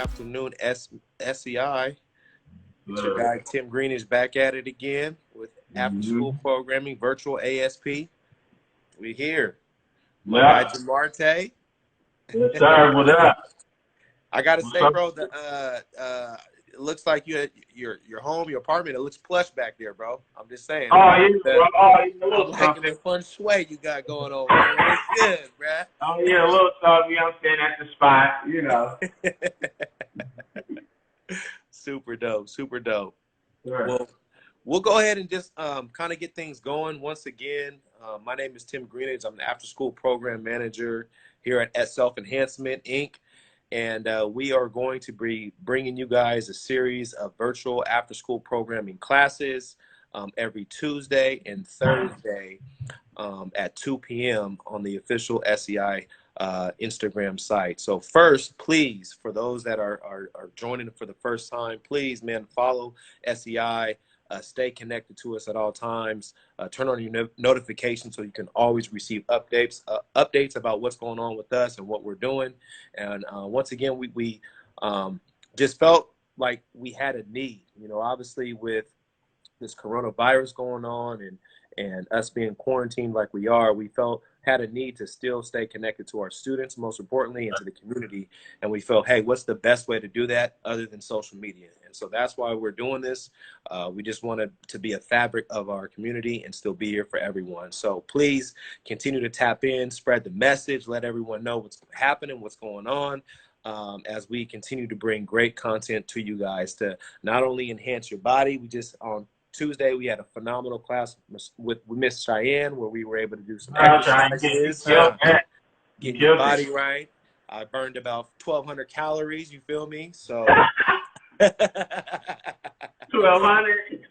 afternoon, SEI. It's your Good. guy Tim Green is back at it again with after school programming, Virtual ASP. We here. My guy Yeah. Javondrae. Yes, sir. What up? I gotta What's say, up? bro, it looks like you had your home, your apartment. It looks plush back there, bro. I'm just saying. Oh, yeah, bro. Oh, yeah, a I'm little liking something. the fun sway you got going on, man. It looks good, Oh, yeah, a little something. You know what I'm saying? At the spot, you know. bruh. Super dope, super dope. Sure. Well, we'll go ahead and just kind of get things going. Once again, my name is Tim Greenidge. I'm the after-school program manager here at Self Enhancement, Inc. And we are going to be bringing you guys a series of virtual after-school programming classes every Tuesday and Thursday at 2 p.m. on the official SEI Instagram site. So first, please, for those that are joining for the first time, please, man, follow SEI. Stay connected to us at all times. Turn on your notifications so you can always receive updates about what's going on with us and what we're doing. And once again, we just felt like we had a need, obviously with this coronavirus going on and us being quarantined like we are, we had a need to still stay connected to our students, most importantly, and to the community. And we felt, hey, what's the best way to do that other than social media? And so that's why we're doing this. We just wanted to be a fabric of our community and still be here for everyone. So please continue to tap in, spread the message, let everyone know what's happening, what's going on. As we continue to bring great content to you guys to not only enhance your body, we just on Tuesday, we had a phenomenal class with Miss Cheyenne where we were able to do some I'll try and exercises, killed that. You getting your killed it. body right. I burned about 1,200 calories, you feel me? So, 1,200.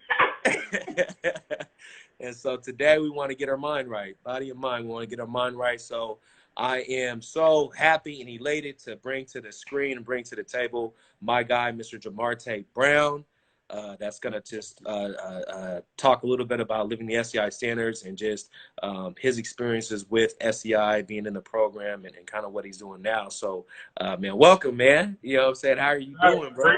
and so today we want to get our mind right, body and mind. We want to get our mind right. So I am so happy and elated to bring to the screen and bring to the table my guy, Mr. Javondrae Brown. That's going to just talk a little bit about living the SEI standards and just his experiences with SEI, being in the program, and kind of what he's doing now. So, man, welcome, man. You know what I'm saying? How are you doing, bro?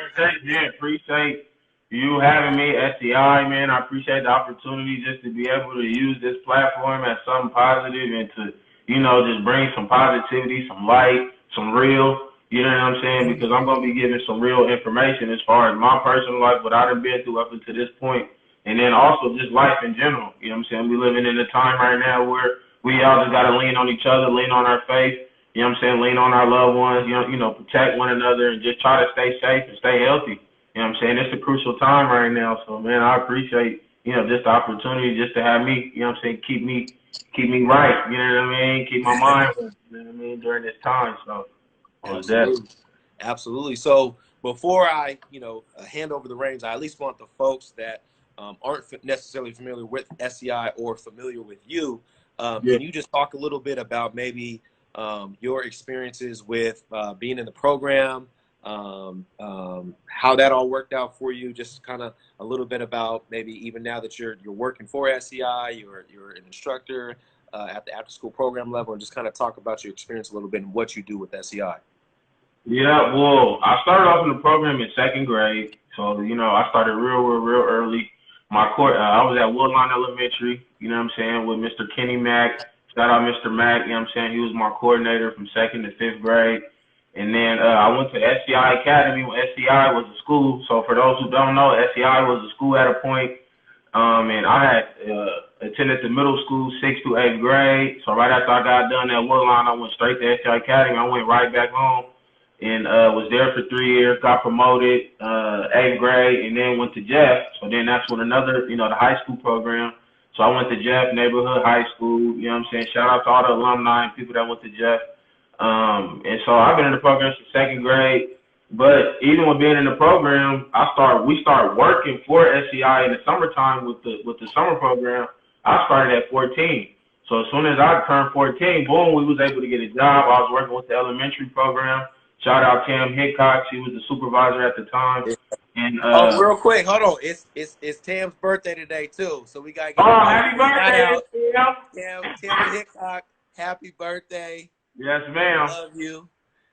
Appreciate you having me, SEI, man. I appreciate the opportunity just to be able to use this platform as something positive and to, just bring some positivity, some light, some real. You know what I'm saying? Because I'm going to be giving some real information as far as my personal life, what I've been through up until this point, and then also just life in general. You know what I'm saying? We're living in a time right now where we all just got to lean on each other, lean on our faith, you know what I'm saying, lean on our loved ones, protect one another and just try to stay safe and stay healthy. You know what I'm saying? It's a crucial time right now. So, man, I appreciate, just the opportunity just to have me, you know what I'm saying, keep me right, you know what I mean, keep my mind, you know what I mean, during this time. So. Absolutely. Absolutely. So before I, hand over the reins, I at least want the folks that aren't necessarily familiar with SEI or familiar with you. Can you just talk a little bit about maybe your experiences with being in the program, how that all worked out for you? Just kind of a little bit about maybe even now that you're working for SEI, you're an instructor at the after school program level, and just kind of talk about your experience a little bit and what you do with SEI. Yeah, well, I started off in the program in second grade, so I started real early. I was at Woodline Elementary, you know what I'm saying, with Mr. Kenny Mack. Shout out Mr. Mack, you know what I'm saying. He was my coordinator from second to fifth grade, and then I went to SEI Academy. SEI was a school, so for those who don't know, SEI was a school at a point. And I had attended the middle school, 6th to 8th grade. So right after I got done at Woodline, I went straight to SEI Academy. I went right back home and was there for 3 years, got promoted 8th grade, and then went to Jeff. So then that's when another, the high school program. So I went to Jeff Neighborhood High School, you know what I'm saying? Shout out to all the alumni and people that went to Jeff. And so I've been in the program since second grade. But even with being in the program, we started working for SEI in the summertime with the summer program. I started at 14. So as soon as I turned 14, boom, we was able to get a job. I was working with the elementary program. Shout out Tam Hickok. She was the supervisor at the time. And real quick, hold on. It's Tam's birthday today too, so we gotta give happy shout birthday, out. Tam Hickok, happy birthday. Yes, ma'am. Love you.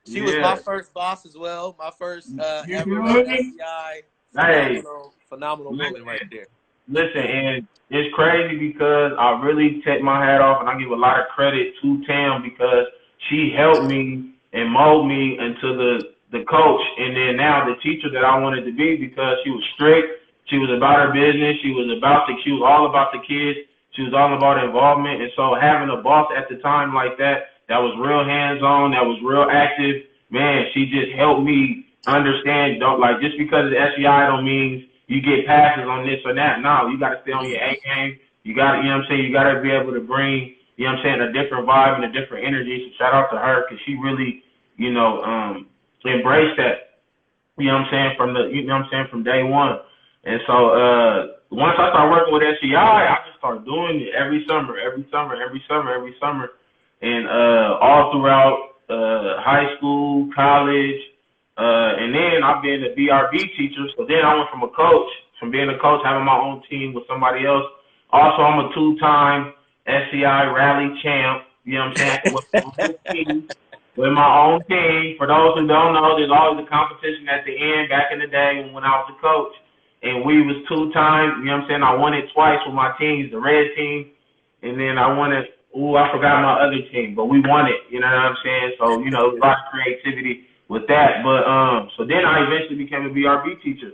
She was my Yeah. first boss as well. My first You ever feel me? SEI. Hey, Phenomenal woman right listen, there. listen, and it's crazy because I really take my hat off and I give a lot of credit to Tam because she helped me and mold me into the coach and then now the teacher that I wanted to be because she was strict. She was about her business. She was all about the kids. She was all about involvement. And so having a boss at the time like that was real hands on, that was real active, man, she just helped me understand. Don't like just because of the SEI don't mean you get passes on this or that. No, you got to stay on your A game. You got to, you know what I'm saying? You got to be able to bring, you know what I'm saying, a different vibe and a different energy. So shout out to her because she really, you know, embraced that. You know what I'm saying you know what I'm saying, from day one. And so once I started working with SEI, I just started doing it every summer, and all throughout high school, college, and then I've been a BRB teacher. So then I went from being a coach, having my own team with somebody else. Also, I'm a two-time SEI rally champ. You know what I'm saying? With my own team. With my own team. For those who don't know, there's always a competition at the end. Back in the day when I was a coach, and we was two times. You know what I'm saying? I won it twice with my teams, the red team, and then I won it. Ooh, I forgot my other team, but we won it. You know what I'm saying? So you know, a lot of creativity with that. But so then I eventually became a BRB teacher,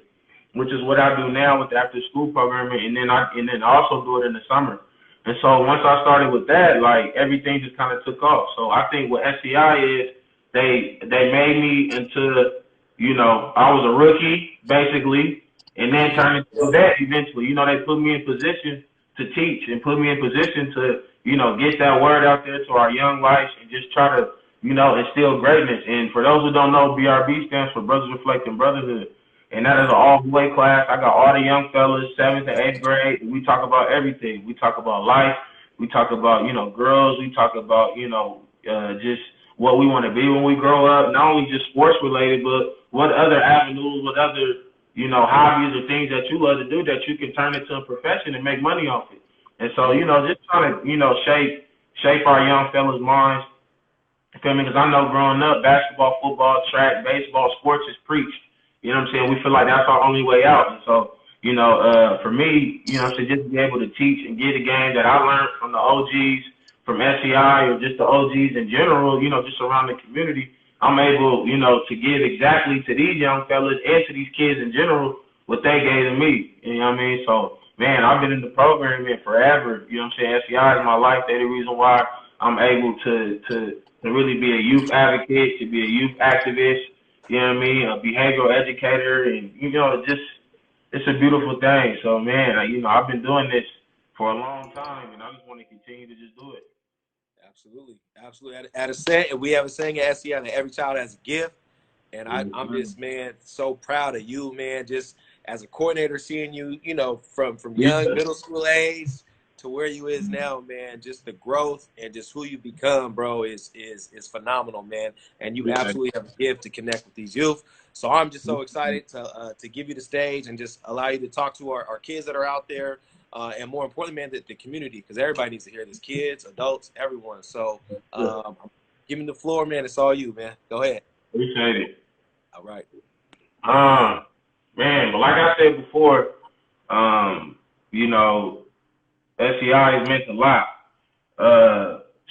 which is what I do now with the after school programming, and then I also do it in the summer. And so once I started with that, like everything just kind of took off. So I think what SEI is, they made me into, you know, I was a rookie basically, and then turned into a vet eventually. You know, they put me in position to teach and put me in position to, you know, get that word out there to our young lives and just try to, you know, instill greatness. And for those who don't know, BRB stands for Brothers Reflecting Brotherhood. And that is an all-the-way class. I got all the young fellas, 7th and 8th grade, and we talk about everything. We talk about life. We talk about, you know, girls. We talk about, you know, just what we want to be when we grow up. Not only just sports related, but what other avenues, what other, you know, hobbies or things that you love to do that you can turn into a profession and make money off it. And so, you know, just trying to, you know, shape our young fellas' minds. You feel me? Because I know growing up, basketball, football, track, baseball, sports is preached. You know what I'm saying? We feel like that's our only way out. And so, you know, for me, you know, to just be able to teach and get a game that I learned from the OGs, from SEI or just the OGs in general, you know, just around the community, I'm able, you know, to give exactly to these young fellas and to these kids in general what they gave to me. You know what I mean? So, man, I've been in the programming forever. You know what I'm saying? SEI is my life. They're the reason why I'm able to really be a youth advocate, to be a youth activist, you know what I mean, a behavioral educator, and, you know, just, it's a beautiful thing. So, man, you know, I've been doing this for a long time, and I just want to continue to just do it. Absolutely. Absolutely. At a set, and we have a saying at SEI that every child has a gift. And I'm just, man, so proud of you, man, just as a coordinator, seeing you, you know, from young Yeah. middle school age to where you is now, man, just the growth and just who you become, bro, is phenomenal, man. And you absolutely have a gift to connect with these youth. So I'm just so excited to give you the stage and just allow you to talk to our kids that are out there. And more importantly, man, the community, because everybody needs to hear this, kids, adults, everyone. So give me the floor, man. It's all you, man. Go ahead. Appreciate it. All right. Man, but like I said before, you know, SEI has meant a lot.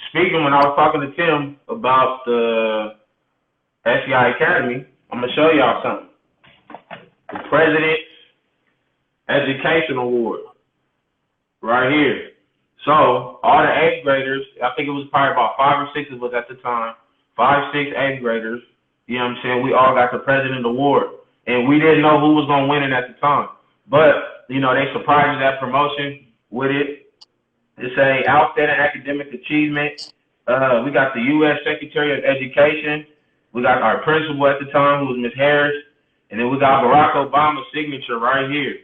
Speaking when I was talking to Tim about the SEI Academy, I'm gonna show y'all something. The President's Education Award, right here. So all the eighth graders, I think it was probably about 5 or 6 of us at the time, 5, 6 eighth graders. You know what I'm saying? We all got the President Award, and we didn't know who was gonna win it at the time. But you know, they surprised us that promotion with it. It's a outstanding academic achievement. We got the U.S. Secretary of Education. We got our principal at the time, who was Ms. Harris, and then we got Barack Obama's signature right here,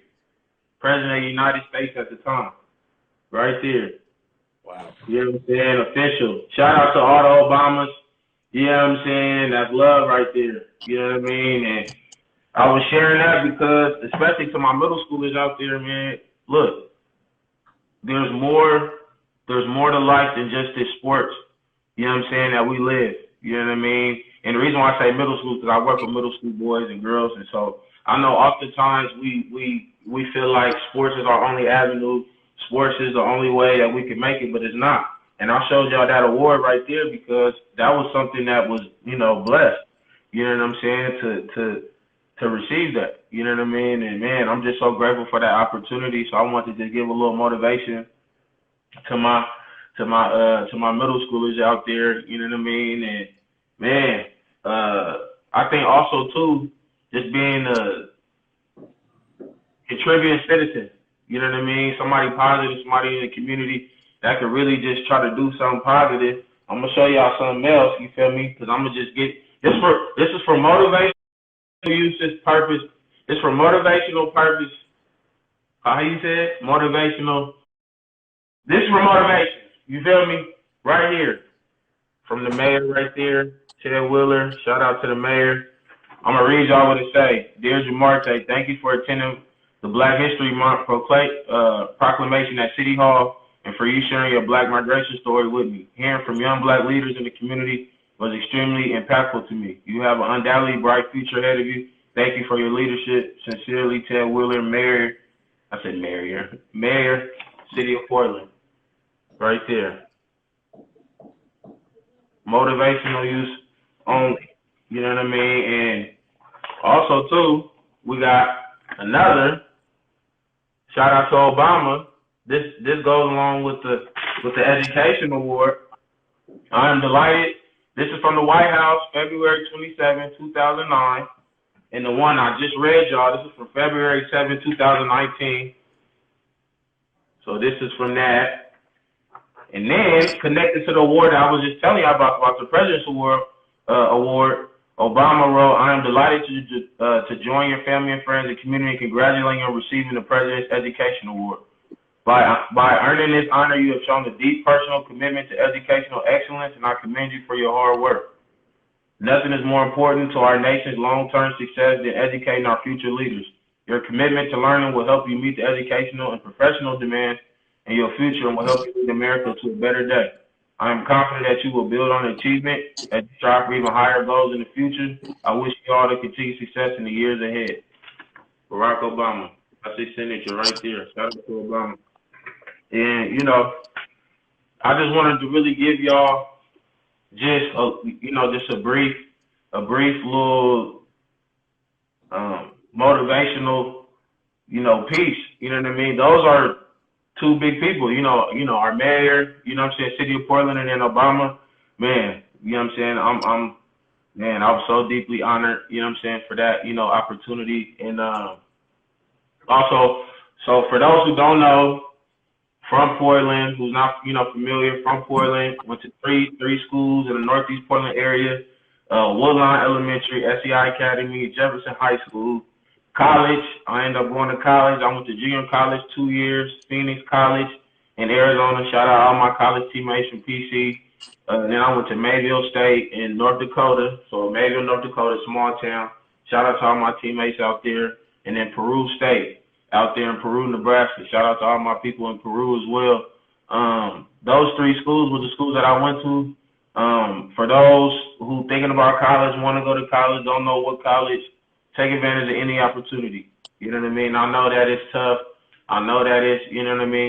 President of the United States at the time, right there. Wow. You know what I'm saying? Official. Shout out to all the Obamas. You know what I'm saying? That's love right there. You know what I mean? And I was sharing that because, especially to my middle schoolers out there, man, look, there's more to life than just this sports. You know what I'm saying? That we live. You know what I mean? And the reason why I say middle school is because I work with middle school boys and girls, and so I know oftentimes we feel like sports is our only avenue, sports is the only way that we can make it, but it's not. And I showed y'all that award right there because that was something that was, blessed. You know what I'm saying? To receive that. You know what I mean? And man, I'm just so grateful for that opportunity. So I wanted to give a little motivation to my middle schoolers out there. You know what I mean? And man, I think also too, just being a contributing citizen. You know what I mean? Somebody positive, somebody in the community that could really just try to do something positive. I'm gonna show y'all something else. You feel me? Because I'm gonna just get this is for motivational use. This purpose. It's for motivational purpose. How you said? Motivational. This is for motivation. You feel me? Right here. From the mayor right there, Ted Wheeler. Shout out to the mayor. I'm going to read y'all what it say. Dear Javondrae, thank you for attending the Black History Month proclamation at City Hall and for you sharing your Black migration story with me. Hearing from young Black leaders in the community was extremely impactful to me. You have an undoubtedly bright future ahead of you. Thank you for your leadership. Sincerely, Ted Wheeler, Mayor, City of Portland. Right there. Motivational use only. You know what I mean? And also too, we got another shout out to Obama. This goes along with the education award. I am delighted. This is from the White House, February 27, 2009. And the one I just read y'all, this is from February 7, 2019. So this is from that. And then connected to the award that I was just telling you about the President's Award, Obama wrote, I am delighted to join your family and friends and community in congratulating you on receiving the President's Education Award. By earning this honor, you have shown a deep personal commitment to educational excellence, and I commend you for your hard work. Nothing is more important to our nation's long-term success than educating our future leaders. Your commitment to learning will help you meet the educational and professional demands in your future and will help you lead America to a better day. I am confident that you will build on achievement as you strive for even higher goals in the future. I wish you all the continued success in the years ahead. Barack Obama. That's his signature right there. Shout out to Obama. And, I just wanted to really give y'all just a brief little motivational, piece. You know what I mean? Those are two big people, our mayor, City of Portland, and then Obama. Man, you know what I'm saying? I'm so deeply honored, for that, opportunity. And also, so for those who don't know, from Portland, who's not, familiar, from Portland, went to three schools in the Northeast Portland area, Woodlawn Elementary, SEI Academy, Jefferson High School. College, I ended up going to college. I went to junior college 2 years, Phoenix College in Arizona. Shout out all my college teammates from PC. Then I went to Mayville State in North Dakota. So Mayville, North Dakota, small town. Shout out to all my teammates out there. And then Peru State out there in Peru, Nebraska. Shout out to all my people in Peru as well. Those three schools were the schools that I went to. For those who thinking about college, want to go to college, don't know what college, take advantage of any opportunity. You know what I mean? I know that it's tough. I know that it's,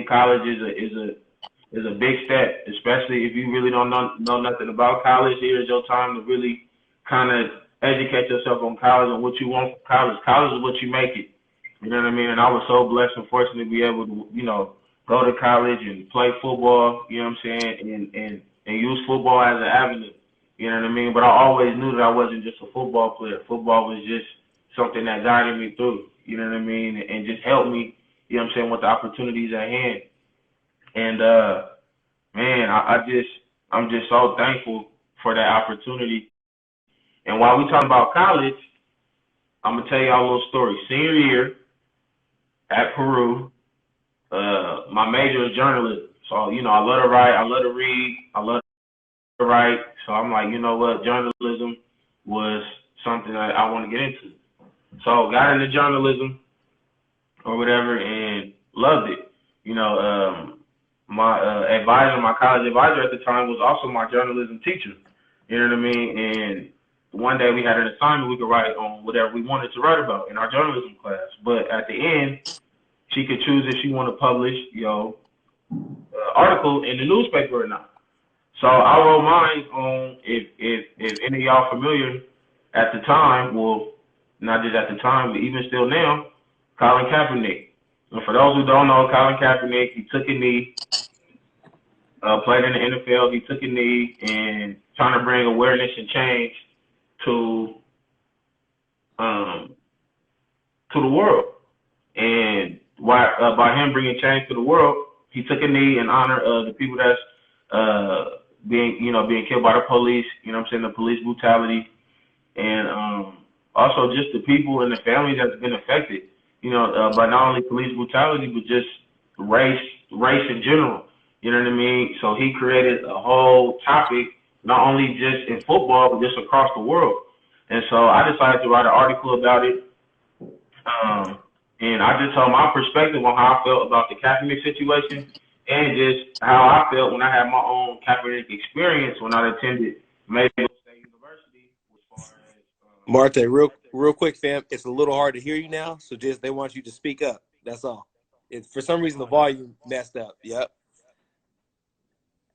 college is a big step, especially if you really don't know nothing about college. Here's your time to really kind of educate yourself on college and what you want from college. College is what you make it. You know what I mean? And I was so blessed and fortunate to be able to, go to college and play football, and use football as an avenue. You know what I mean? But I always knew that I wasn't just a football player. Football was just something that guided me through, you know what I mean, and just helped me, with the opportunities at hand. And man, I'm just so thankful for that opportunity. And while we talk about college, I'm gonna tell y'all a little story. Senior year at Peru, my major is journalism. So, I love to write, I love to read, I love to write. So I'm like, you know what, journalism was something that I want to get into. So got into journalism or whatever and loved it. My advisor, my college advisor at the time was also my journalism teacher. You know what I mean? And one day we had an assignment we could write on whatever we wanted to write about in our journalism class. But at the end, she could choose if she want to publish, article in the newspaper or not. So I wrote mine on if any of y'all familiar at the time, well, not just at the time, but even still now, Colin Kaepernick. And for those who don't know, Colin Kaepernick, he took a knee, played in the NFL. He took a knee and trying to bring awareness and change to to the world. And by him bringing change to the world, he took a knee in honor of the people that's being killed by the police. You know what I'm saying? The police brutality, and also just the people and the families that's been affected. By not only police brutality but just race in general. You know what I mean? So he created a whole topic, not only just in football but just across the world. And so I decided to write an article about it. And I just told my perspective on how I felt about the Kaepernick situation and just how I felt when I had my own Kaepernick experience when I attended Mayfield State University. As far as, Marte, real quick, fam. It's a little hard to hear you now, so just they want you to speak up. That's all. For some reason the volume messed up. Yep.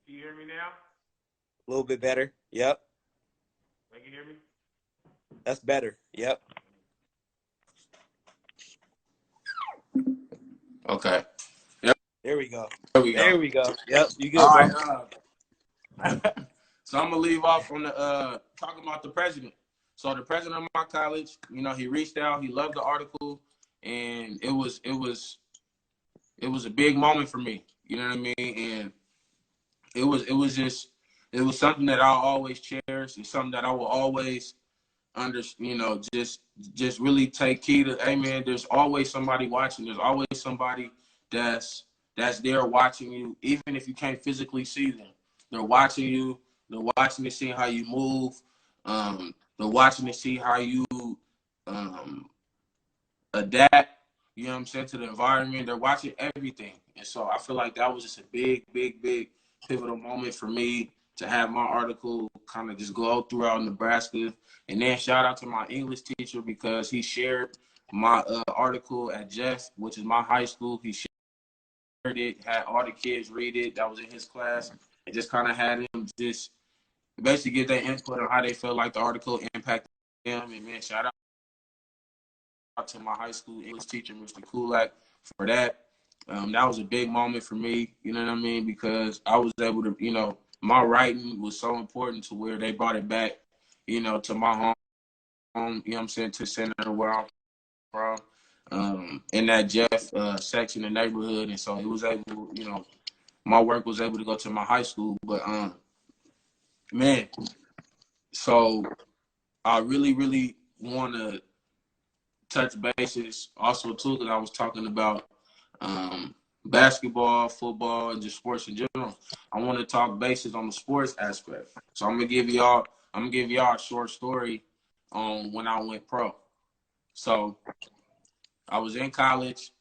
Can you hear me now? A little bit better. Yep. They can hear me? That's better. Yep. Okay. Yep. There we go. There we go. Yep. You good, All bro? right. So I'm gonna leave off on the talking about the president. So the president of my college, he reached out. He loved the article, and it was a big moment for me. You know what I mean? And it was something that I'll always cherish. It's something that I will always just really take key to. Hey man, there's always somebody watching. There's always somebody that's there watching you, even if you can't physically see them. They're watching you. They're watching to see how you move. They're watching to see how you adapt. You know what I'm saying, to the environment. They're watching everything, and so I feel like that was just a big pivotal moment for me to have my article kind of just go throughout Nebraska. And then shout out to my English teacher because he shared my article at Jeff, which is my high school. He shared it, had all the kids read it. That was in his class. And just kind of had him just basically give their input on how they felt like the article impacted them. And man, shout out to my high school English teacher, Mr. Kulak, for that. That was a big moment for me, you know what I mean? Because I was able to, my writing was so important to where they brought it back, to my home, you know what I'm saying, to center where I'm from, in that Jeff section of neighborhood. And so it was able, my work was able to go to my high school. But, man, so I really want to touch bases also, too, because I was talking about basketball, football, and just sports in general. I want to talk bases on the sports aspect. So I'm gonna give y'all a short story on when I went pro. So I was in college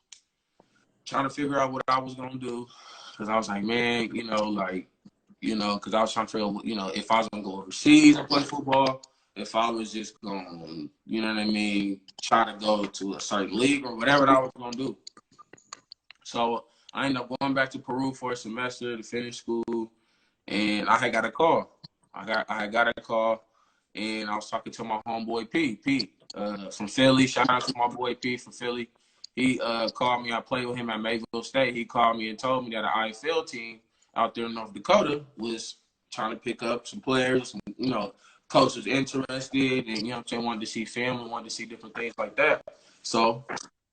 trying to figure out what I was gonna do because I was like, man, because I was trying to figure out, if I was gonna go overseas and play football, if I was just gonna, you know what I mean, try to go to a certain league or whatever that I was gonna do. So I ended up going back to Peru for a semester to finish school, and I had got a call. I had got a call, and I was talking to my homeboy P from Philly. Shout out to my boy P from Philly. He called me. I played with him at Mayfield State. He called me and told me that an IFL team out there in North Dakota was trying to pick up some players. And, coaches interested, and what I'm saying, wanted to see film, wanted to see different things like that. So,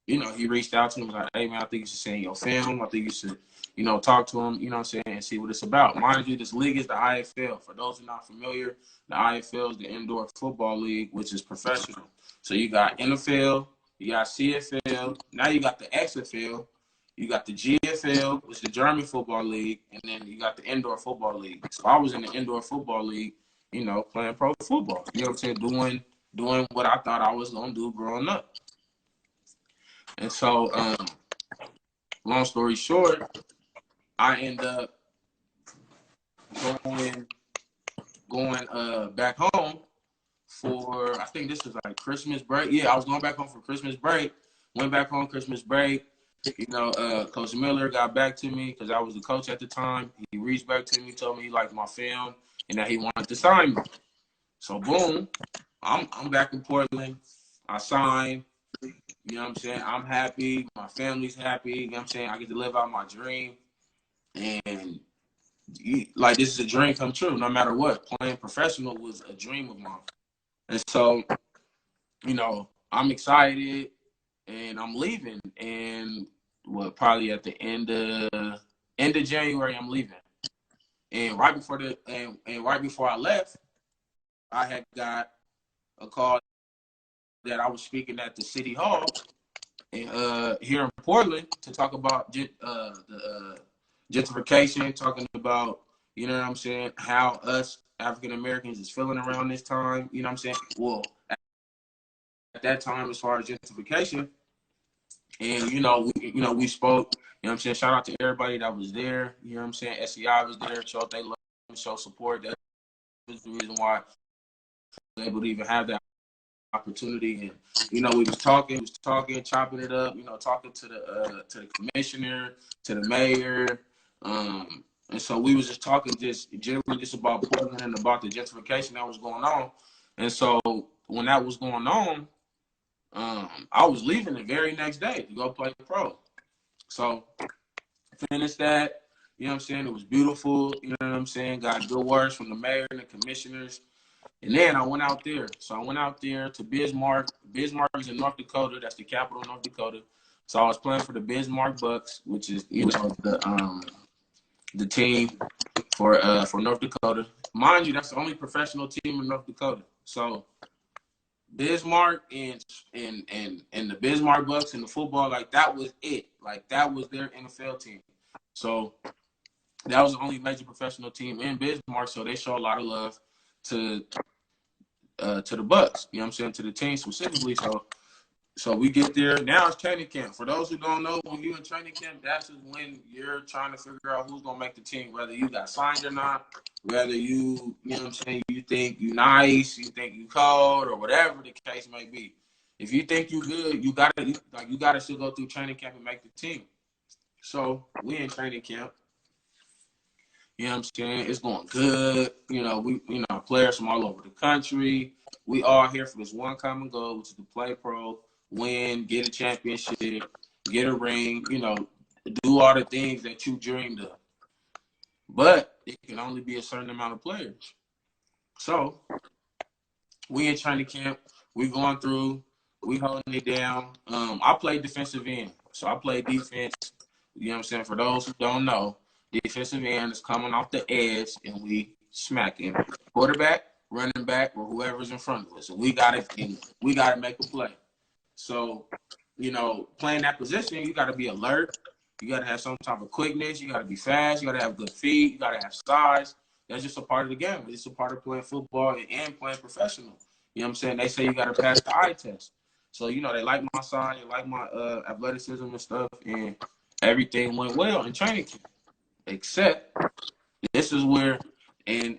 he reached out to me and was like, hey man, I think you should send your film. I think you should, talk to him, and see what it's about. Mind you, this league is the IFL. For those who are not familiar, the IFL is the Indoor Football League, which is professional. So you got NFL, you got CFL, now you got the XFL, you got the GFL, which is the German Football League, and then you got the Indoor Football League. So I was in the Indoor Football League, playing pro football. You know what I'm saying? Doing what I thought I was going to do growing up. And so, long story short, I end up going back home for, I think this was like Christmas break. Yeah, I was going back home for Christmas break. Went back home Christmas break. You know, Coach Miller got back to me because I was the coach at the time. He reached back to me, told me he liked my film and that he wanted to sign me. So boom, I'm back in Portland. I signed. You know what I'm saying? I'm happy. My family's happy. You know what I'm saying? I get to live out my dream. And like, this is a dream come true no matter what. Playing professional was a dream of mine. And so, you know, I'm excited and I'm leaving. And probably at the end of January, I'm leaving. And right before right before I left, I had got a call that I was speaking at the city hall here in Portland to talk about the gentrification, talking about, you know what I'm saying, how us African Americans is feeling around this time. You know what I'm saying? Well, at that time, as far as gentrification, and we spoke. You know what I'm saying? Shout out to everybody that was there. You know what I'm saying? SEI was there, showed they love, show support. That was the reason why I was able to even have that opportunity. And we was talking, chopping it up, talking to the commissioner, to the mayor, and so we was just talking just generally just about Portland and about the gentrification that was going on. And so when that was going on, I was leaving the very next day to go play pro. So finished that, you know what I'm saying? It was beautiful, you know what I'm saying? Got good words from the mayor and the commissioners. And then I went out there. So I went out there to Bismarck. Bismarck is in North Dakota. That's the capital of North Dakota. So I was playing for the Bismarck Bucks, which is, the team for North Dakota. Mind you, that's the only professional team in North Dakota. So Bismarck and the Bismarck Bucks and the football, like, that was it. Like, that was their NFL team. So that was the only major professional team in Bismarck. So they show a lot of love to the Bucks, you know what I'm saying, to the team specifically. So we get there. Now it's training camp. For those who don't know, when you're in training camp, that's when you're trying to figure out who's going to make the team, whether you got signed or not, whether you know what I'm saying, you think you nice, you think you cold, or whatever the case may be. If you think you good, you gotta still go through training camp and make the team. So we in training camp. You know what I'm saying? It's going good. Players from all over the country. We all here for this one common goal, which is to play pro, win, get a championship, get a ring, do all the things that you dreamed of. But it can only be a certain amount of players. So we in training camp. We going through. We holding it down. I play defensive end. So I play defense. You know what I'm saying? For those who don't know, defensive end is coming off the edge and we smacking quarterback, running back, or whoever's in front of us. So we gotta make a play. So, playing that position, you gotta be alert. You gotta have some type of quickness. You gotta be fast. You gotta have good feet. You gotta have size. That's just a part of the game. It's a part of playing football and playing professional. You know what I'm saying? They say you gotta pass the eye test. So, they like my size, they like my athleticism and stuff, and everything went well in training camp. Except this is where, and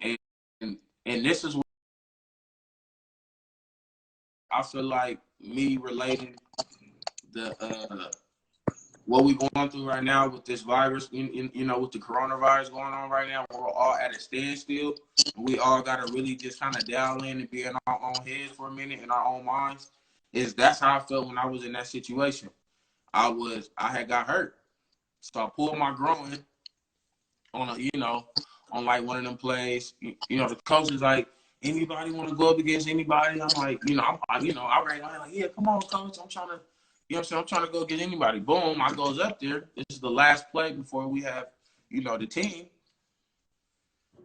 this is where I feel like me relating the what we going through right now with this virus, with the coronavirus going on right now, we're all at a standstill. We all got to really just kind of dial in and be in our own heads for a minute, in our own minds. That's how I felt when I was in that situation. I had got hurt, so I pulled my groin on on like one of them plays. The coach is like, anybody want to go up against anybody? I'm like, I ran like, yeah, come on, coach. I'm trying to, I'm trying to go get anybody. Boom, I goes up there. This is the last play before we have, the team.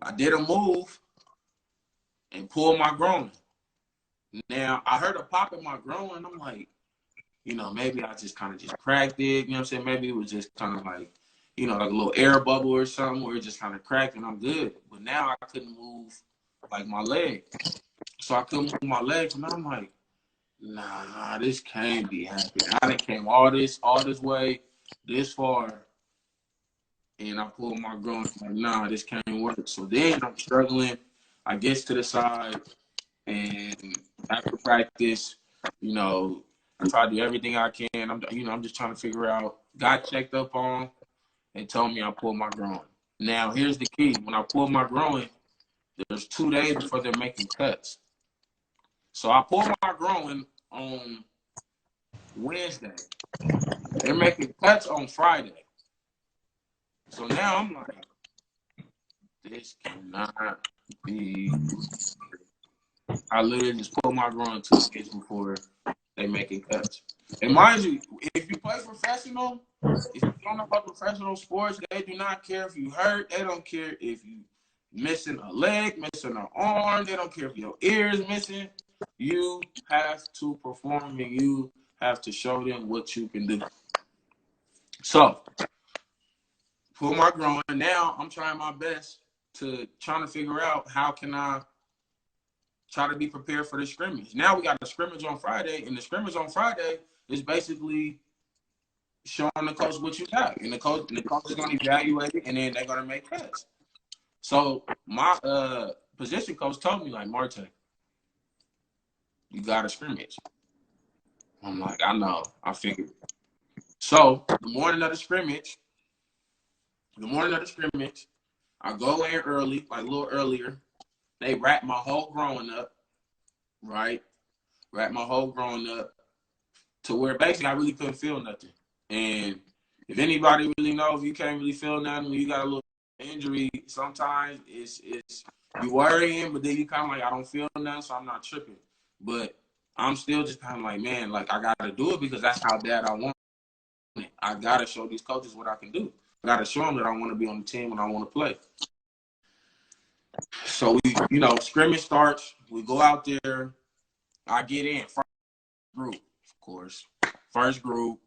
I did a move and pulled my groin. Now, I heard a pop in my groin. I'm like, maybe I just kind of just cracked it. You know what I'm saying? Maybe it was just kind of like, like a little air bubble or something where it just kind of cracked and I'm good. But now I couldn't move like my leg. So I couldn't move my legs. And I'm like, nah, this can't be happening. I done came all this way, this far, and I pulled my groin. Like, nah, this can't work. So then I'm struggling. I get to the side, And after practice, you know, I try to do everything I can. I'm just trying to figure out. Got checked up on and told me I pulled my groin. Now, here's the key. When I pulled my groin, there's 2 days before they're making cuts. So I pulled my groin on Wednesday. They're making cuts on Friday. So now I'm like, this cannot be. I literally just pulled my groin 2 days before they making cuts. And mind you, if you play professional, if you don't know about professional sports, they do not care if you hurt. They don't care if you missing a leg, missing an arm. They don't care if your ear is missing. You have to perform and you have to show them what you can do. So, pull my groin. Now I'm trying my best trying to figure out how can I try to be prepared for the scrimmage. Now we got a scrimmage on Friday, and the scrimmage on Friday is basically showing the coach what you got. And the coach is going to evaluate it, and then they're going to make cuts. So my position coach told me, like, Marte, you got a scrimmage. I'm like, I know. I figured. So the morning of the scrimmage, I go in early, like a little earlier. They wrap my whole groin up, right? Wrap my whole groin up to where basically I really couldn't feel nothing. And if anybody really knows, you can't really feel nothing when you got a little injury. Sometimes it's you worrying, but then you kind of like, I don't feel nothing, so I'm not tripping. But I'm still just kind of like, man, like I got to do it because that's how bad I want it. I got to show these coaches what I can do. I got to show them that I want to be on the team and I want to play. So we, scrimmage starts. We go out there. I get in. First group, of course. First group.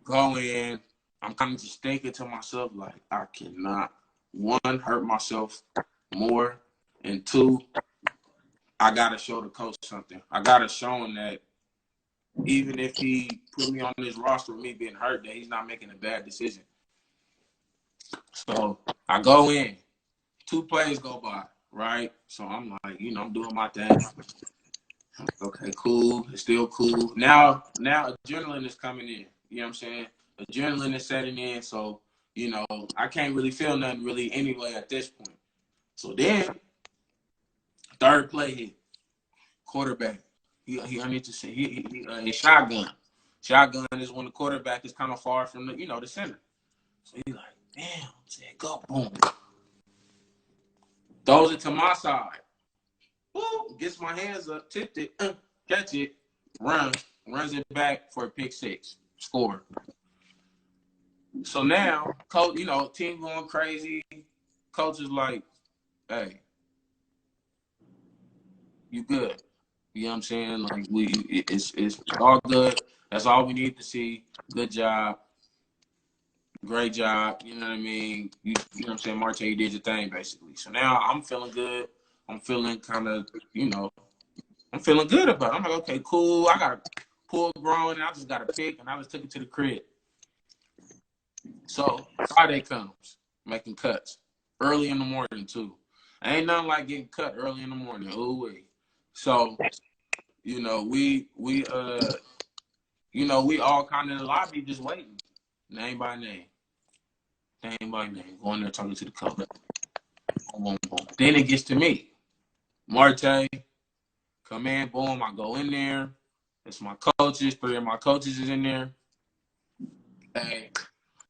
Go in. I'm kind of just thinking to myself, like, I cannot, 1, hurt myself more, and 2, I got to show the coach something. I got to show him that even if he put me on this roster with me being hurt, that he's not making a bad decision. So I go in. 2 plays go by, right? So I'm like, I'm doing my thing. Okay, cool. It's still cool. Now adrenaline is coming in. You know what I'm saying? Adrenaline is setting in. So, I can't really feel nothing really anyway at this point. So then, third play hit. Quarterback. I need to say, he shotgun. Shotgun is when the quarterback is kind of far from the center. So he's like, damn, said, go, boom. Throws it to my side. Woo, gets my hands up, tipped it, catch it, runs it back for a pick 6, score. So now, coach, team going crazy. Coach is like, hey, you good. You know what I'm saying? Like, it's all good. That's all we need to see. Good job. Great job. You know what I mean? You know what I'm saying? Marte, you did your thing, basically. So now I'm feeling good. I'm feeling kind of, I'm feeling good about it. I'm like, okay, cool. I got a pull grown, and I just got a pick, and I just took it to the crib. So Friday comes, making cuts early in the morning too. Ain't nothing like getting cut early in the morning. Oh wait. So, we all kind of in the lobby just waiting, name by name, going there talking to the coach. Boom, boom, boom. Then it gets to me, Marte. Come in, boom. I go in there. It's my coaches. 3 of my coaches is in there. Hey,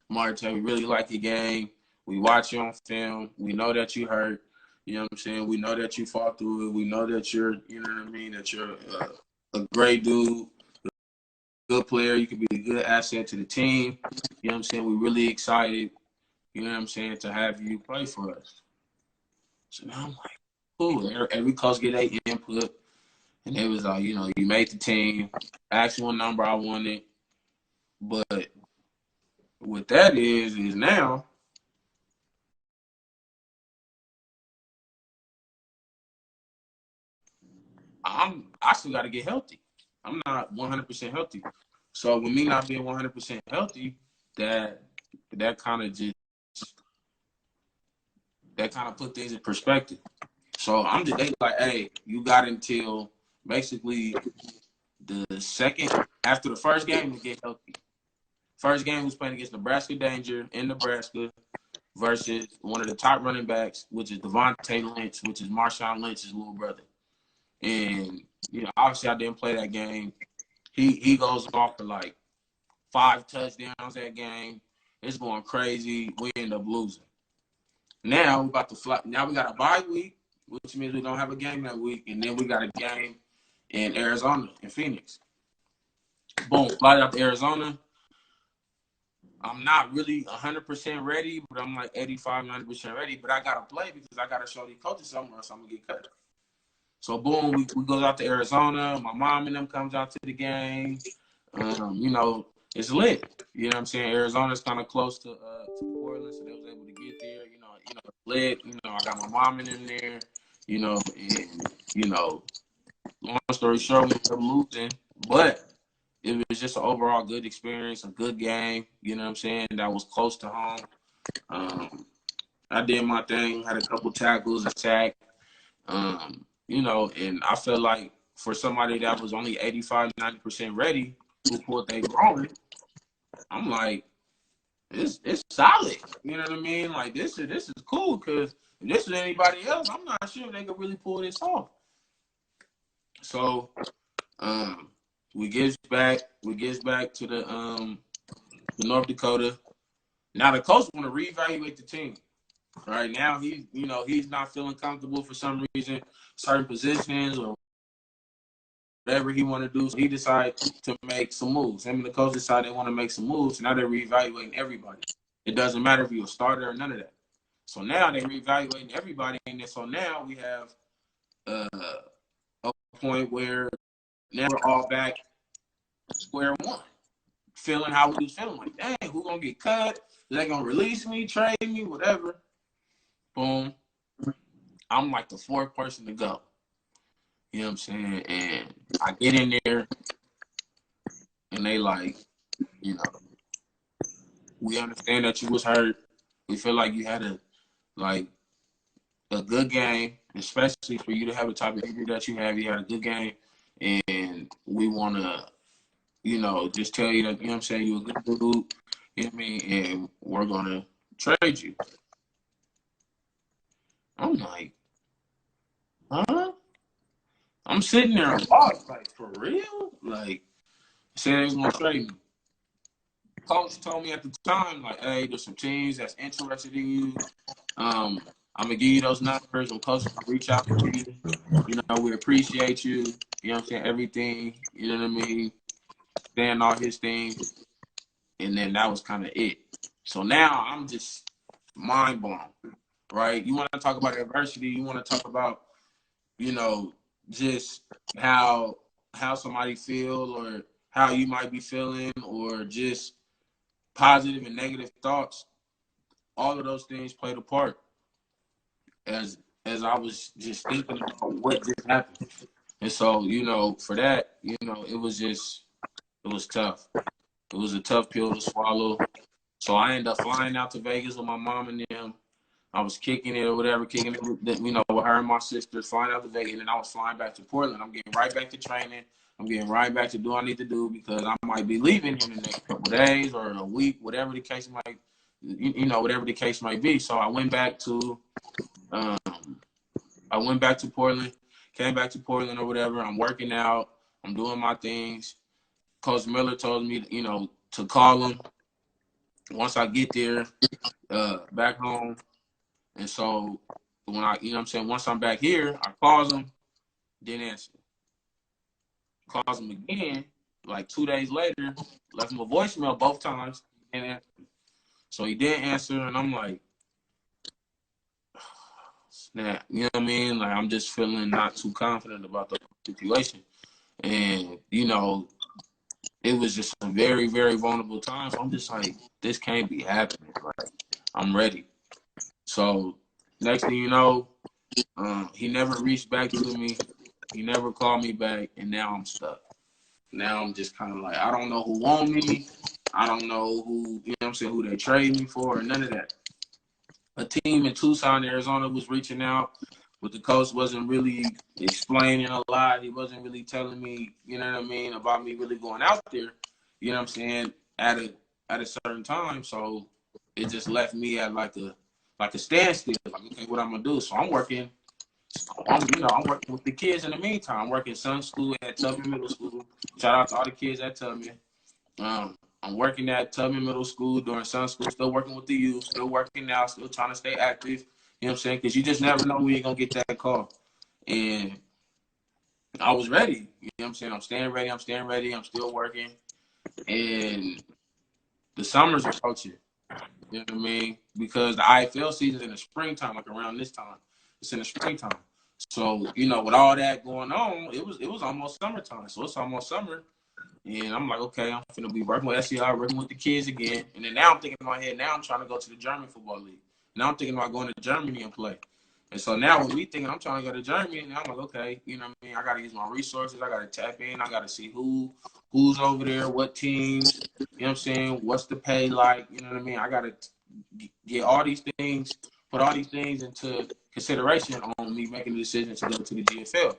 Marte, we really like your game. We watch you on film. We know that you hurt. You know what I'm saying? We know that you fought through it. We know that you're, that you're a great dude, good player. You can be a good asset to the team. You know what I'm saying? We're really excited, you know what I'm saying, to have you play for us. So now I'm like, cool. Every coach get their input. And it was like, you made the team. Asked you what number I wanted. But what that is now, I still got to get healthy. I'm not 100% healthy. So with me not being 100% healthy, that kind of put things in perspective. So I'm just, they like, hey, you got until basically the second, after the first game to get healthy. First game was playing against Nebraska Danger in Nebraska versus one of the top running backs, which is Devontae Lynch, which is Marshawn Lynch's little brother. And, you know, obviously I didn't play that game. He goes off for like 5 touchdowns that game. It's going crazy. We end up losing. Now we about to fly. Now we got a bye week, which means we don't have a game that week, and then we got a game in Arizona, in Phoenix. Boom, fly out to Arizona. I'm not really 100% ready, but I'm like 85, 90% ready. But I gotta play because I gotta show these coaches somewhere, so I'm gonna get cut. So boom, we goes out to Arizona. My mom and them comes out to the game. You know, it's lit. You know what I'm saying? Arizona's kind of close to Portland, so they was able to get there. You know, it's lit. You know, I got my mom and them there. You know, and you know, long story short, we ended up losing, but it was just an overall good experience, a good game. You know what I'm saying? That was close to home. I did my thing, had a couple tackles, a sack. You know, and I feel like for somebody that was only 85, 90% ready, who pulled their groin, I'm like, it's solid. You know what I mean? Like this is cool because if this was anybody else, I'm not sure they could really pull this off. So we gets back to the North Dakota. Now the coach want to reevaluate the team. Right now he's not feeling comfortable for some reason, certain positions or whatever he want to do. So he decided to make some moves. Him and the coach decided they want to make some moves. Now they're reevaluating everybody. It doesn't matter if you're a starter or none of that. So now they're reevaluating everybody. And so now we have a point where now we're all back square one. Feeling how we was feeling. Like, dang, who going to get cut? Are they going to release me, trade me, whatever? Boom. I'm like the 4th person to go. You know what I'm saying? And I get in there, and they like, you know, we understand that you was hurt. We feel like you had a good game, especially for you to have the type of injury that you have. You had a good game, and we want to, you know, just tell you that, you know what I'm saying, you're a good dude, you know what I mean, and we're going to trade you. I'm like, huh? I'm sitting there lost, like, for real? Like, said they was going to trade me. Coach told me at the time, like, hey, there's some teams that's interested in you. I'm going to give you those numbers. I'm coach will reach out to you. You know, we appreciate you. You know what I'm saying? Everything, you know what I mean? Saying all his things. And then that was kind of it. So now I'm just mind blown, right? You want to talk about adversity. You want to talk about, you know, just how somebody feel or how you might be feeling or just positive and negative thoughts. All of those things played a part as I was just thinking about what just happened. And so, you know, for that, you know, it was tough. It was a tough pill to swallow. So I ended up flying out to Vegas with my mom and them. I was kicking it or whatever, kicking it, you know, with her and my sisters, flying out to Vegas, and I was flying back to Portland. I'm getting right back to training. I'm getting right back to do what I need to do because I might be leaving in the next couple of days or a week, whatever the case might, you know, whatever the case might be. So I went back to Portland, came back to Portland or whatever. I'm working out. I'm doing my things. Coach Miller told me, you know, to call him once I get there back home. And so when I, you know what I'm saying, once I'm back here, I calls him, didn't answer. Calls him again, like 2 days later, left him a voicemail both times. And so he didn't answer, and I'm like, snap. You know what I mean? Like, I'm just feeling not too confident about the situation. And, you know, it was just a very, very vulnerable time. So I'm just like, this can't be happening. Like, I'm ready. So next thing you know, he never reached back to me. He never called me back, and now I'm stuck. Now I'm just kind of like, I don't know who want me. I don't know who, you know what I'm saying, who they trade me for or none of that. A team in Tucson, Arizona was reaching out. but the coach wasn't really explaining a lot. He wasn't really telling me, you know what I mean, about me really going out there, you know what I'm saying, at a certain time. So it just left me at like a standstill. Like, okay, what I'm gonna do? So I'm working. I'm working with the kids in the meantime. I'm working Sun School at Tubman Middle School. Shout out to all the kids at Tubman. I'm working at Tubman Middle School during Sun School, still working with the youth, still working now, still trying to stay active. You know what I'm saying? Because you just never know when you're going to get that call. And I was ready. You know what I'm saying? I'm staying ready. I'm still working. And the summer's approaching. You know what I mean? Because the IFL season's in the springtime, like around this time. It's in the springtime. So, with all that going on, it was almost summertime. So it's almost summer. And I'm like, okay, I'm finna be working with SEI, working with the kids again. And then now I'm thinking in my head, now I'm trying to go to the German football league. Now I'm thinking about going to Germany and play. And so now when we thinking I'm trying to go to Germany, and I'm like, okay, you know what I mean? I got to use my resources. I got to tap in. I got to see who's over there, what teams, you know what I'm saying? What's the pay like? You know what I mean? I got to get all these things, put all these things into consideration on me making the decision to go to the GFL.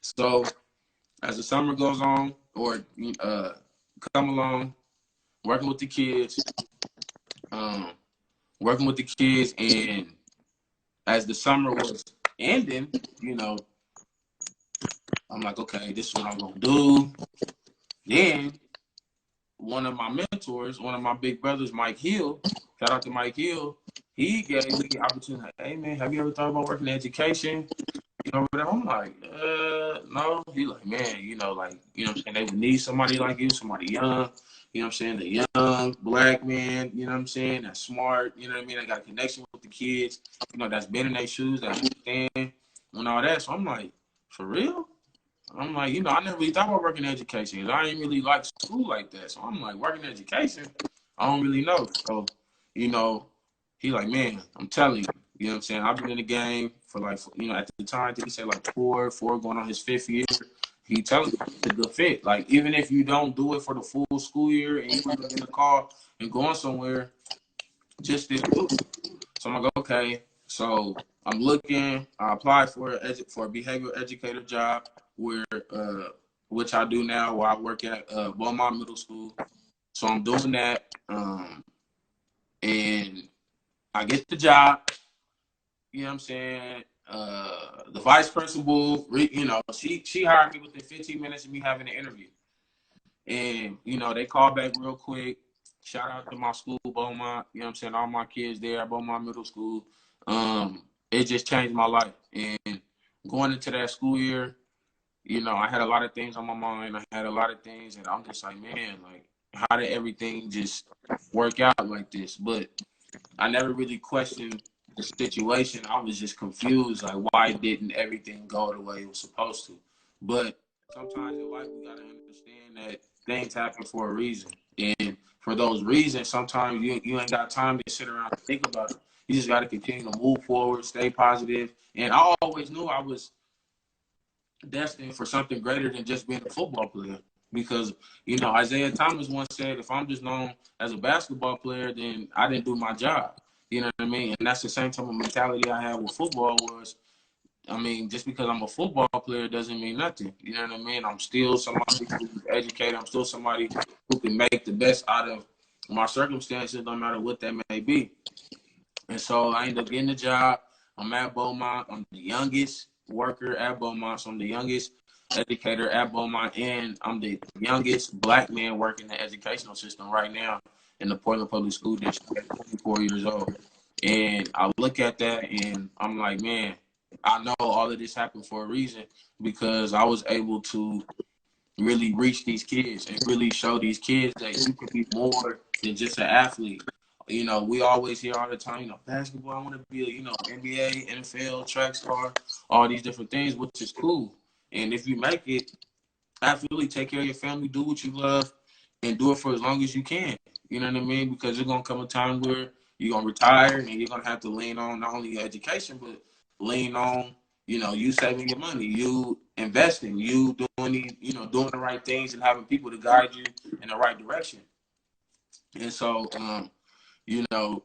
So as the summer goes on, or come along, working with the kids, um, and as the summer was ending, I'm like, okay, this is what I'm gonna do. Then one of my mentors, one of my big brothers, Mike Hill, shout out to Mike Hill, he gave me the opportunity. Like, hey man, have you ever thought about working in education? I'm like, no. He like, man, what I'm saying? They would need somebody like you, somebody young, you know what I'm saying? The young black man, you know what I'm saying? That's smart, you know what I mean? I got a connection with the kids, that's been in their shoes, that understand and all that. So I'm like, for real? I'm like, I never really thought about working in education because I ain't really like school like that. So I'm like, working in education, I don't really know. So, he like, man, I'm telling you, you know what I'm saying? I've been in the game for like, at the time, I think he said like four going on his 5th year. He telling me it's a good fit. Like, even if you don't do it for the full school year and you want to get a call and going somewhere, just still do it. So I'm like, okay. So I'm looking. I applied for a behavioral educator job where, which I do now, where I work at Beaumont Middle School. So I'm doing that, and I get the job. You know what I'm saying? The vice principal, she hired me within 15 minutes of me having an interview. And, they called back real quick. Shout out to my school, Beaumont. You know what I'm saying? All my kids there at Beaumont Middle School. It just changed my life. And going into that school year, I had a lot of things on my mind. I had a lot of things, and I'm just like, man, like, how did everything just work out like this? But I never really questioned the situation. I was just confused, like, why didn't everything go the way it was supposed to? But sometimes in life, we got to understand that things happen for a reason. And for those reasons, sometimes you ain't got time to sit around and think about it. You just got to continue to move forward, stay positive. And I always knew I was destined for something greater than just being a football player. Because, Isaiah Thomas once said, if I'm just known as a basketball player, then I didn't do my job. You know what I mean? And that's the same type of mentality I had with football was, just because I'm a football player doesn't mean nothing. You know what I mean? I'm still somebody who's educated. I'm still somebody who can make the best out of my circumstances, no matter what that may be. And so I ended up getting the job. I'm at Beaumont. I'm the youngest worker at Beaumont. So I'm the youngest educator at Beaumont, and I'm the youngest black man working in the educational system right now in the Portland Public School District at 24 years old. And I look at that and I'm like, man, I know all of this happened for a reason because I was able to really reach these kids and really show these kids that you can be more than just an athlete. We always hear all the time, basketball, I want to be a, NBA, NFL, track star, all these different things, which is cool. And if you make it, absolutely take care of your family, do what you love, and do it for as long as you can. You know what I mean? Because there's going to come a time where you're going to retire and you're going to have to lean on not only your education, but lean on, you saving your money, you investing, you doing doing the right things and having people to guide you in the right direction. And so, you know,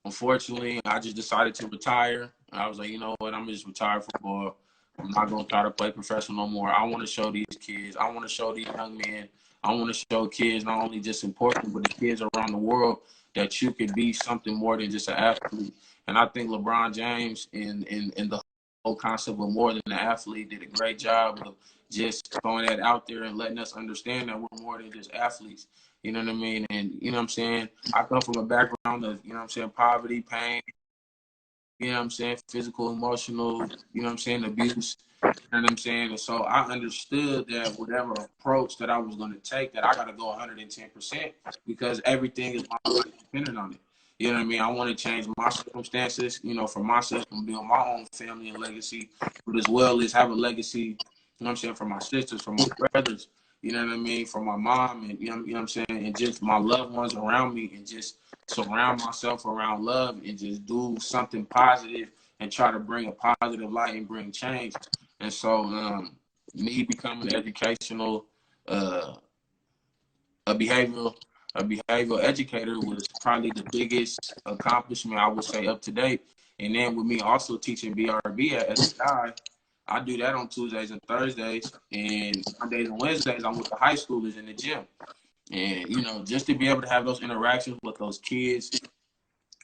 unfortunately, I just decided to retire. I was like, you know what? I'm just retired football. I'm not gonna try to play professional no more. I want to show these kids. I want to show these young men. I want to show kids not only just important, but the kids around the world that you could be something more than just an athlete. And I think LeBron James in the whole concept of more than an athlete did a great job of just throwing that out there and letting us understand that we're more than just athletes. You know what I mean? And you know what I'm saying? I come from a background of, you know what I'm saying, poverty, pain, you know what I'm saying, physical, emotional, you know what I'm saying, abuse, you know what I'm saying? And so I understood that whatever approach that I was going to take, that I got to go 110% because everything is my life dependent on it. You know what I mean? I want to change my circumstances, you know, for myself and build my own family and legacy, but as well as have a legacy, you know what I'm saying, for my sisters, for my brothers, you know what I mean, for my mom, and you know what I'm saying, and just my loved ones around me, and just surround myself around love and just do something positive and try to bring a positive light and bring change. And so, me becoming an educational, uh, a behavioral, a behavioral educator was probably the biggest accomplishment I would say up to date. And then with me also teaching BRB at SEI, I do that on Tuesdays and Thursdays, and Mondays and Wednesdays I'm with the high schoolers in the gym. And you know, just to be able to have those interactions with those kids,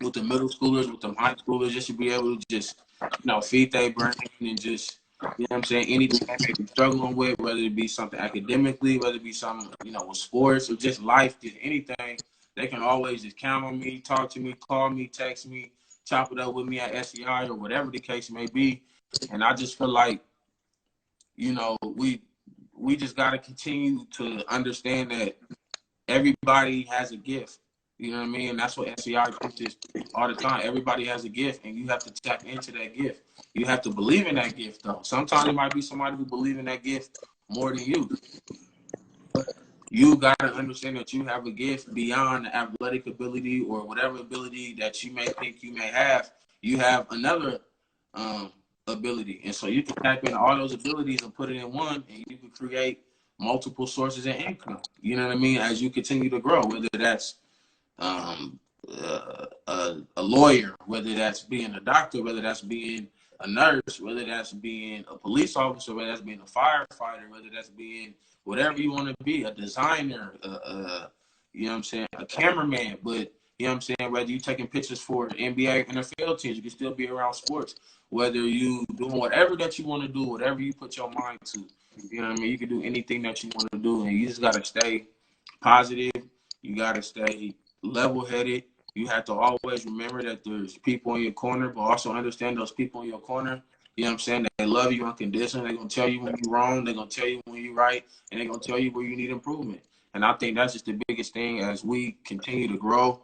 with the middle schoolers, with the high schoolers, just to be able to just, you know, feed their brain and just, you know what I'm saying, anything they may be struggling with, whether it be something academically, whether it be something, you know, with sports or just life, just anything, they can always just count on me, talk to me, call me, text me, chop it up with me at SEI or whatever the case may be. And I just feel like, you know, we just got to continue to understand that everybody has a gift. You know what I mean? And that's what SEI teaches all the time. Everybody has a gift, and you have to tap into that gift. You have to believe in that gift, though. Sometimes it might be somebody who believes in that gift more than you. You got to understand that you have a gift beyond the athletic ability or whatever ability that you may think you may have. You have another um, ability. And so you can tap in all those abilities and put it in one, and you can create multiple sources of income. You know what I mean? As you continue to grow, whether that's um, a lawyer, whether that's being a doctor, whether that's being a nurse, whether that's being a police officer, whether that's being a firefighter, whether that's being whatever you want to be, a designer, you know what I'm saying, a cameraman, but you know what I'm saying, whether you taking pictures for NBA, NFL teams, you can still be around sports, whether you doing whatever that you want to do, whatever you put your mind to, you know what I mean, you can do anything that you want to do, and you just got to stay positive, you got to stay level-headed. You have to always remember that there's people in your corner, but also understand those people in your corner. You know what I'm saying? They love you unconditionally. They're going to tell you when you're wrong. They're going to tell you when you're right. And they're going to tell you where you need improvement. And I think that's just the biggest thing as we continue to grow.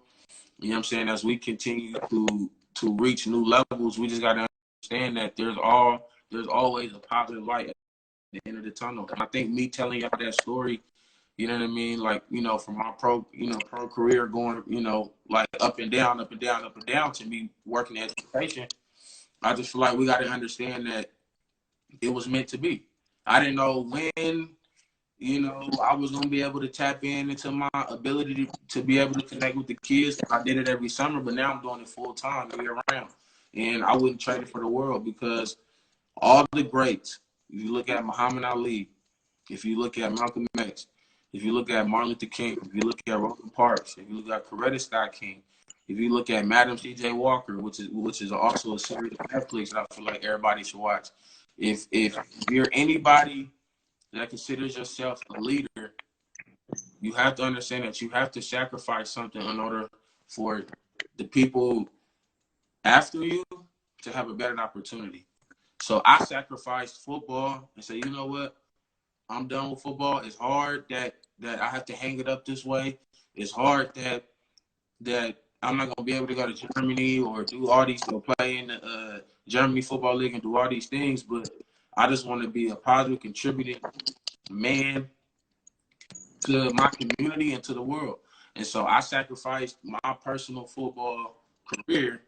You know what I'm saying? As we continue to reach new levels, we just got to understand that there's always a positive light at the end of the tunnel. And I think me telling y'all that story, you know what I mean? Like, you know, from my pro career going, you know, like up and down, up and down, up and down to me working in education, I just feel like we got to understand that it was meant to be. I didn't know when, you know, I was going to be able to tap into my ability to be able to connect with the kids. I did it every summer, but now I'm doing it full time, year round. And I wouldn't trade it for the world because all the greats, if you look at Muhammad Ali, if you look at Malcolm X, if you look at Martin Luther King, if you look at Rosa Parks, if you look at Coretta Scott King, if you look at Madam C.J. Walker, which is also a series on Netflix that I feel like everybody should watch. If you're anybody that considers yourself a leader, you have to understand that you have to sacrifice something in order for the people after you to have a better opportunity. So I sacrificed football and say, you know what? I'm done with football. It's hard that I have to hang it up this way. It's hard that I'm not gonna be able to go to Germany or do all these or play in the Germany football league and do all these things. But I just want to be a positive contributing man to my community and to the world. And so I sacrificed my personal football career,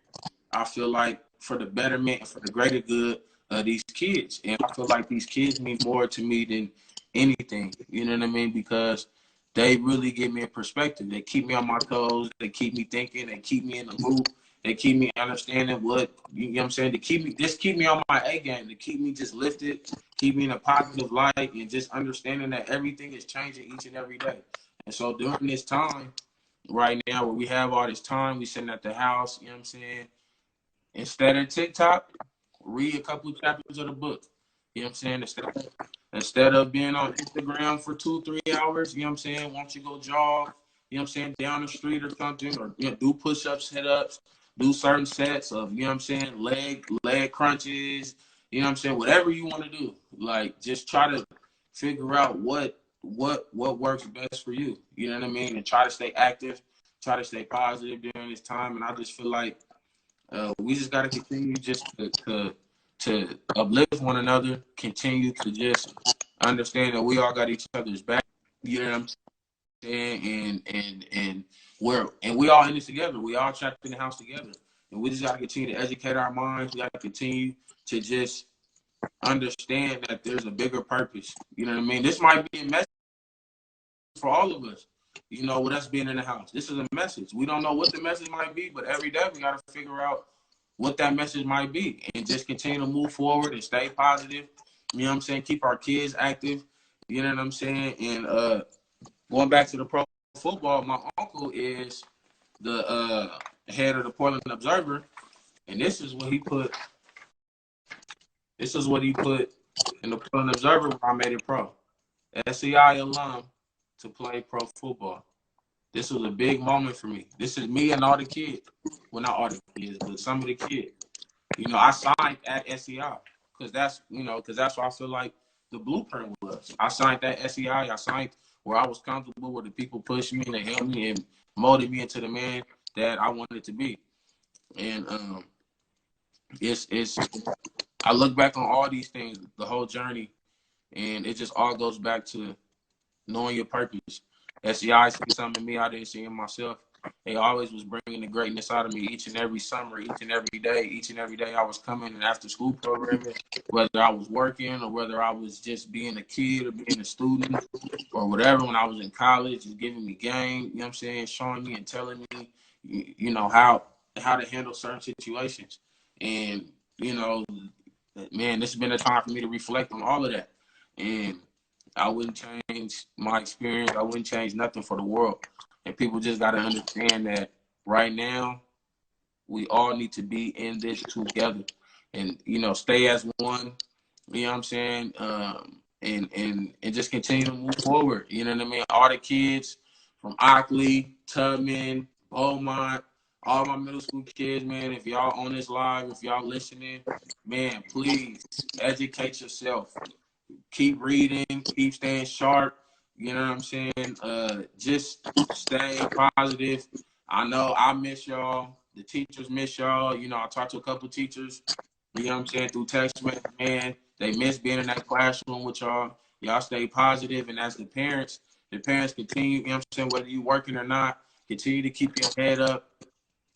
I feel like, for the betterment and for the greater good of these kids. And I feel like these kids mean more to me than anything. You know what I mean? Because they really give me a perspective. They keep me on my toes. They keep me thinking. They keep me in the loop. They keep me understanding what, you know what I'm saying, to keep me on my A game, to keep me just lifted, keep me in a positive light, and just understanding that everything is changing each and every day. And so during this time right now where we have all this time, we sitting at the house, you know what I'm saying, instead of TikTok, read a couple of chapters of the book. You know what I'm saying? Instead of being on Instagram for 2-3 hours, you know what I'm saying? Why don't you go jog, you know what I'm saying, down the street or something, or do push-ups, sit-ups, do certain sets of, you know what I'm saying, leg crunches, you know what I'm saying, whatever you want to do. Like, just try to figure out what works best for you. You know what I mean? And try to stay active, try to stay positive during this time. And I just feel like we just got to continue just to uplift one another, continue to just understand that we all got each other's back. You know what I'm saying? And we all in this together. We all trapped in the house together. And we just got to continue to educate our minds. We got to continue to just understand that there's a bigger purpose. You know what I mean? This might be a message for all of us, you know, with us being in the house. This is a message. We don't know what the message might be, but every day we got to figure out what that message might be and just continue to move forward and stay positive. You know what I'm saying? Keep our kids active. You know what I'm saying? And going back to the pro football, my uncle is the head of the Portland Observer, and this is what he put. This is what he put in the Portland Observer when I made it pro. SEI alum to play pro football. This was a big moment for me. This is me and all the kids. Well, not all the kids, but some of the kids. You know, I signed at SEI because that's why I feel like the blueprint was. I signed at SEI. I signed where I was comfortable, where the people pushed me and they helped me and molded me into the man that I wanted to be. And it's I look back on all these things, the whole journey, and it just all goes back to knowing your purpose. SEI see something in me I didn't see in myself. They always was bringing the greatness out of me each and every summer, each and every day. Each and every day I was coming and after school programming, whether I was working or whether I was just being a kid or being a student or whatever. When I was in college, just giving me game, you know what I'm saying, showing me and telling me, you know, how to handle certain situations. And, you know, man, this has been a time for me to reflect on all of that. And I wouldn't change my experience. I wouldn't change nothing for the world. And people just got to understand that right now, we all need to be in this together and, you know, stay as one, you know what I'm saying? And just continue to move forward. You know what I mean? All the kids from Ockley, Tubman, Beaumont, all my middle school kids, man, if y'all on this live, if y'all listening, man, please educate yourself. Keep reading, keep staying sharp. You know what I'm saying? Just stay positive. I know I miss y'all. The teachers miss y'all. You know, I talked to a couple teachers, you know what I'm saying, through text message, man. They miss being in that classroom with y'all. Y'all stay positive. And as the parents continue, you know what I'm saying, whether you working or not, continue to keep your head up.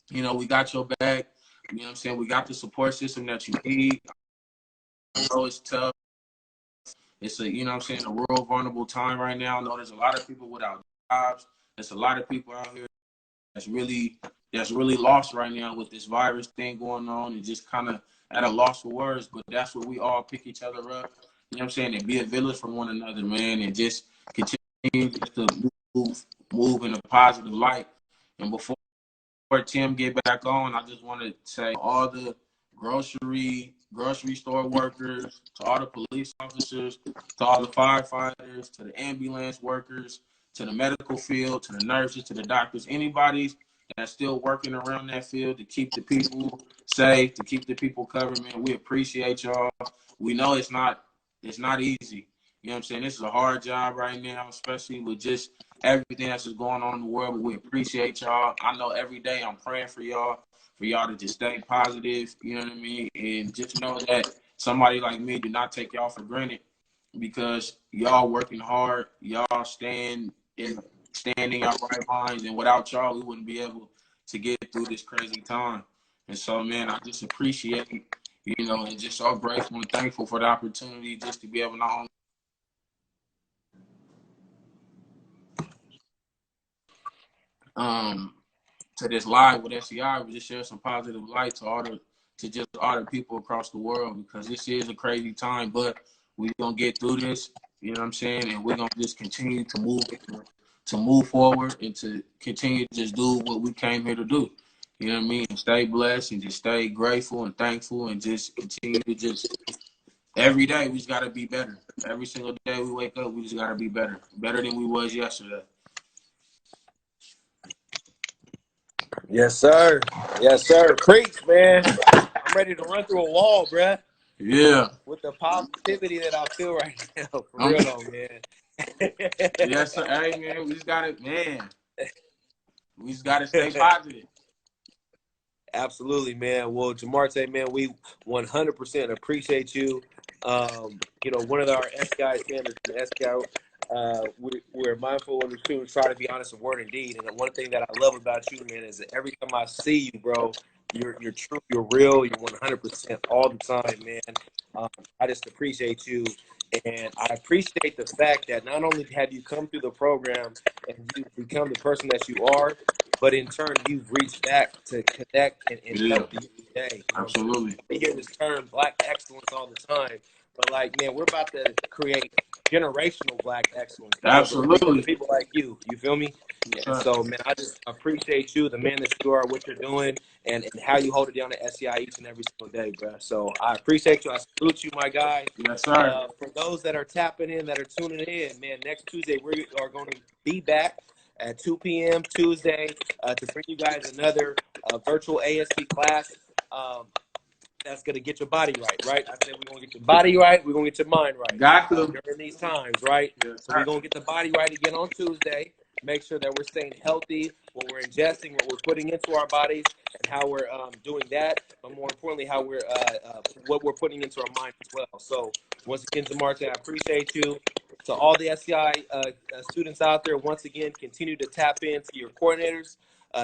You know, we got your back. You know what I'm saying? We got the support system that you need. I know it's tough. It's a, you know what I'm saying, a real vulnerable time right now. I know there's a lot of people without jobs. There's a lot of people out here that's really lost right now with this virus thing going on and just kind of at a loss for words. But that's where we all pick each other up. You know what I'm saying? And be a village for one another, man, and just continue to move in a positive light. And before Tim get back on, I just want to say all the grocery store workers, to all the police officers, to all the firefighters, to the ambulance workers, to the medical field, to the nurses, to the doctors, anybody that's still working around that field to keep the people safe, to keep the people covered, man. We appreciate y'all. We know it's not easy. You know what I'm saying? This is a hard job right now, especially with just everything that's just going on in the world. But we appreciate y'all. I know every day I'm praying for y'all to just stay positive. You know what I mean? And just know that somebody like me do not take y'all for granted because y'all working hard. Y'all standing in your right minds. And without y'all, we wouldn't be able to get through this crazy time. And so, man, I just appreciate, you know, and just so grateful and thankful for the opportunity just to be able to not only to this live with SEI, we just share some positive light to all the people across the world, because this is a crazy time, but we're gonna get through this, you know what I'm saying? And we're gonna just continue to move forward and to continue to just do what we came here to do. You know what I mean? And stay blessed and just stay grateful and thankful and just continue to just every day we just gotta be better. Every single day we wake up, we just gotta be better. Better than we was yesterday. Yes, sir. Yes, sir. Preach, man. I'm ready to run through a wall, bruh. Yeah. With the positivity that I feel right now. For real though, man. Yes, sir. Hey, man, we just gotta stay positive. Absolutely, man. Well, Javondrae, man, we 100% appreciate you. You know, one of our SEI standards in SEI, we're mindful of the students, try to be honest in word and deed. And one thing that I love about you, man, is that every time I see you, bro, you're true, you're real, you're 100% all the time, man. I just appreciate you. And I appreciate the fact that not only have you come through the program and you've become the person that you are, but in turn, you've reached back to connect and help you today. Absolutely. We hear this term Black excellence all the time, but like, man, we're about to create generational Black excellence. Absolutely. People like you feel me? And so, man, I just appreciate you, the man that you are, what you're doing, and how you hold it down at SEI each and every single day, bro. So I appreciate you. I salute you, my guy. Yes, sir. For those that are tapping in, that are tuning in, man, next Tuesday we are going to be back at 2 p.m. Tuesday to bring you guys another virtual ASP class that's going to get your body right? I said we're going to get your body right. We're going to get your mind right. Got to. During these times, right? Yes, so we're going to get the body right again on Tuesday. Make sure that we're staying healthy, what we're ingesting, what we're putting into our bodies, and how we're doing that. But more importantly, how we're what we're putting into our mind as well. So once again, Javondrae, I appreciate you. To all the SEI students out there, once again, continue to tap into your coordinators,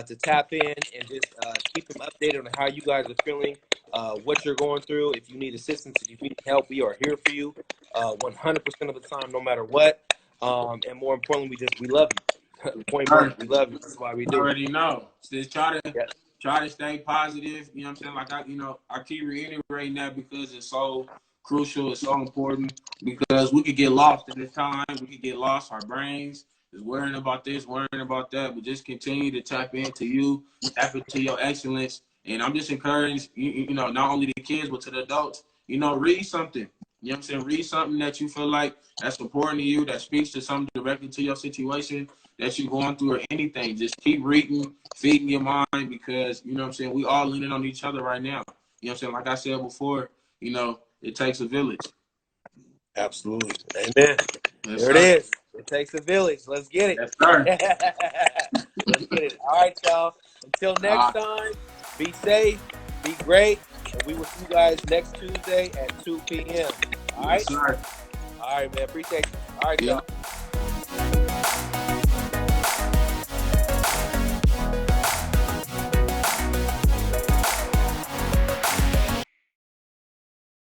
to tap in and just keep them updated on how you guys are feeling, what you're going through. If you need assistance, if you need help, we are here for you 100% of the time, no matter what. And more importantly, we love you. Point blank, we love you. That's why we do. You already know. Just try to stay positive. You know what I'm saying? Like I keep reiterating that because it's so crucial. It's so important, because we could get lost in this time. We could get lost. Our brains is worrying about this, worrying about that. But just continue to tap into you, tap into your excellence. And I'm just encouraging you know, not only the kids but to the adults. You know, read something. You know what I'm saying? Read something that you feel like that's important to you, that speaks to something directly to your situation that you're going through, or anything. Just keep reading, feeding your mind, because, you know what I'm saying, we all leaning on each other right now. You know what I'm saying? Like I said before, you know, it takes a village. Absolutely. Amen. Yes, there it is. It takes a village. Let's get it. Yes, sir. Let's get it. All right, y'all. Until next time, be safe, be great, and we will see you guys next Tuesday at 2 p.m. All right? Yes, sir. All right, man. Appreciate you. All right, y'all.